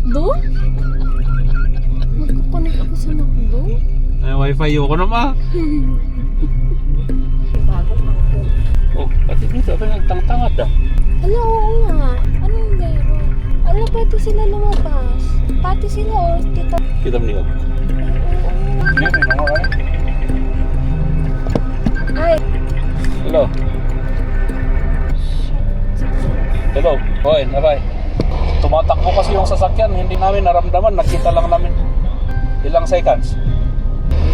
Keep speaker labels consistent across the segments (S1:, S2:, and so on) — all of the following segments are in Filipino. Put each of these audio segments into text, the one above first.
S1: McDo? Magkukonek ako sa McDo?
S2: Ay, wifi ko naman.
S1: Bago ako.
S2: Oh, pati dito ako nagtangtangad ah.
S1: Ala, oo nga. Anong meron? Ala, pati sila lumabas. Pati sila, oh, tita.
S2: Kita mo niyo.
S1: Ay,
S2: Hello. Hello. Hoy, nabay. Tumatakbo kasi yung sasakyan, hindi namin naramdaman, nakita lang namin. Ilang seconds.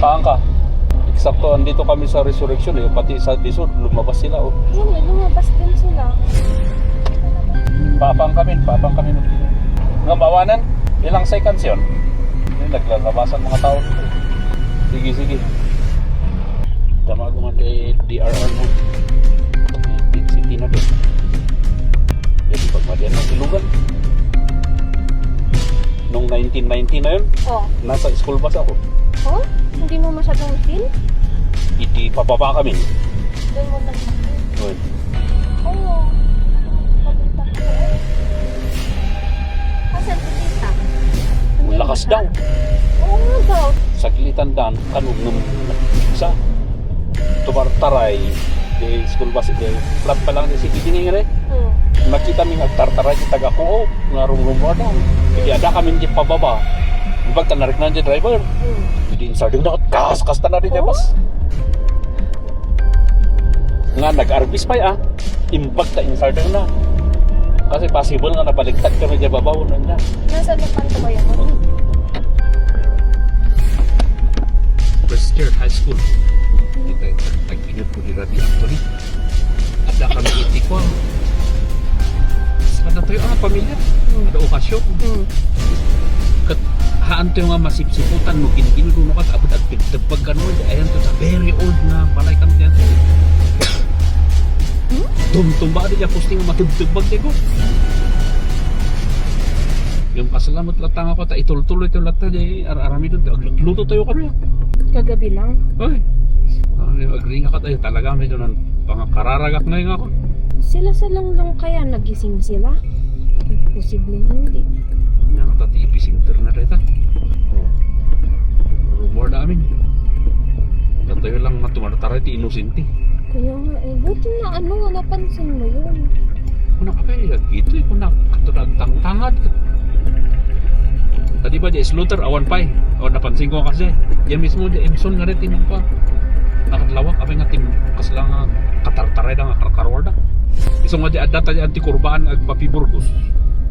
S2: Paan ka? Eksakto, andito kami sa resurrection eh. Pati sa Bisod, lumabas sila oh.
S1: yun, lumabas din sila.
S2: Papang kami. Nga bawanan, ilang seconds yun? Hindi, naglalabasan mga tao dito. Sige. Tama ko man kay DRR mo. Big city na doon. Jadi pag madiyan ng Ilugan. Noong 1990 na yun,
S1: Oh.
S2: nasa school bus ako.
S1: Oh? Hindi mo masyadong feel?
S2: Iti pababa kami.
S1: Doon mo nag-feel?
S2: Hoy.
S1: Oo. Pagpunta ko. Asan si tita?
S2: Ang lakas daw.
S1: Oo nga daw.
S2: Saglitan dan kanug ng sa tumartaray di school bus di flat pa lang di city gini nga
S1: Hmm.
S2: nakita mi nga tartaray di taga ko nga rumrumor daw jadi ada kami di pababa ibag tanarik na di driver
S1: Hmm.
S2: jadi insarding na kas na rin
S1: Oh?
S2: bus nga nag-arbis pa imbag ta insarding na kasi possible nga nabaligtad kami di babaw na niya.
S1: Nasa Lepanto ba yan?
S2: First year high school. Kita tag-init ko ni Rabi Anthony. Ada kami itikwa. Sada tayo ang pamilya. Ada okasyon. Kat haan tayo nga masipsiputan mo gin-gin doon ka abot at pagtagpag kanon ayan to sa very old na balay kami diyan. Tumtumba di ya posting matubtugbag ko. Yung pasalamat latang ako ta itultuloy to latta di arami doon luto tayo kami.
S1: Kagabi lang.
S2: Ay, agree nga ka tayo. Talaga medyo nang pangakararagak na yung ako.
S1: Sila sa lang kaya nagising sila? Posibleng hindi.
S2: Nga nga tati episinter na reta. Oh. Rumor namin. Tayo lang matumartaray ti inusinti.
S1: Kaya nga eh, buti na napansin mo yun.
S2: Kung nakakaya gitu kung nakatutagtang-tangad. Tadi ba di slaughter awan pay. O napansin ko kasi. Yan mismo di Emson nga rin tinong pa. Nakatlawak kami nga tim kasla nga katartaray na nga karkarwarda. Iso nga di adata di antikurbaan ag papiburgos.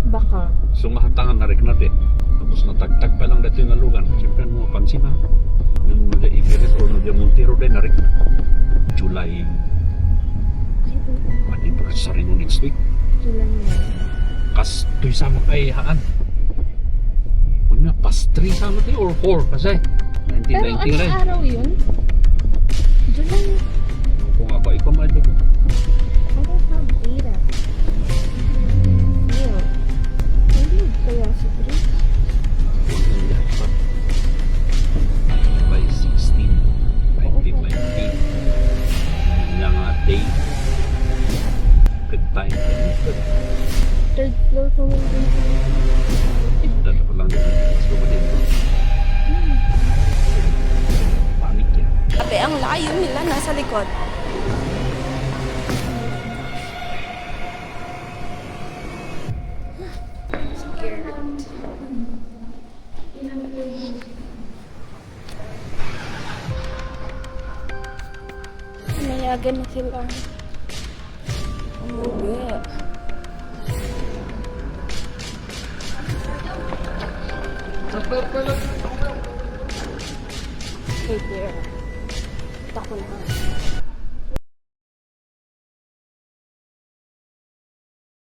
S1: Baka.
S2: So nga hantangan na rin natin. Tapos natagtag pa lang dito yung alugan. Siyempre mo pansin na. Nung na Iberes or na Montero din na rin. July. Pati pa sa rin next week.
S1: July na.
S2: Kas tuy sama kay haan. Una pas 3 sama tayo or 4 kasi.
S1: Pero
S2: 1990
S1: anong
S2: rin.
S1: araw yun? July.
S2: Kung ako ipamali ko.
S1: I don't have data. Yeah. Hindi kaya si Chris.
S2: By 16, 1990. Nga nga day. Good time.
S1: Third floor ko mo din.
S2: Dala pa lang din. So ba din ko? Panik yan.
S1: Ate, ang layo nila nasa likod. Scared. Nayagan na sila. Umuwi. Hey there. Tako na.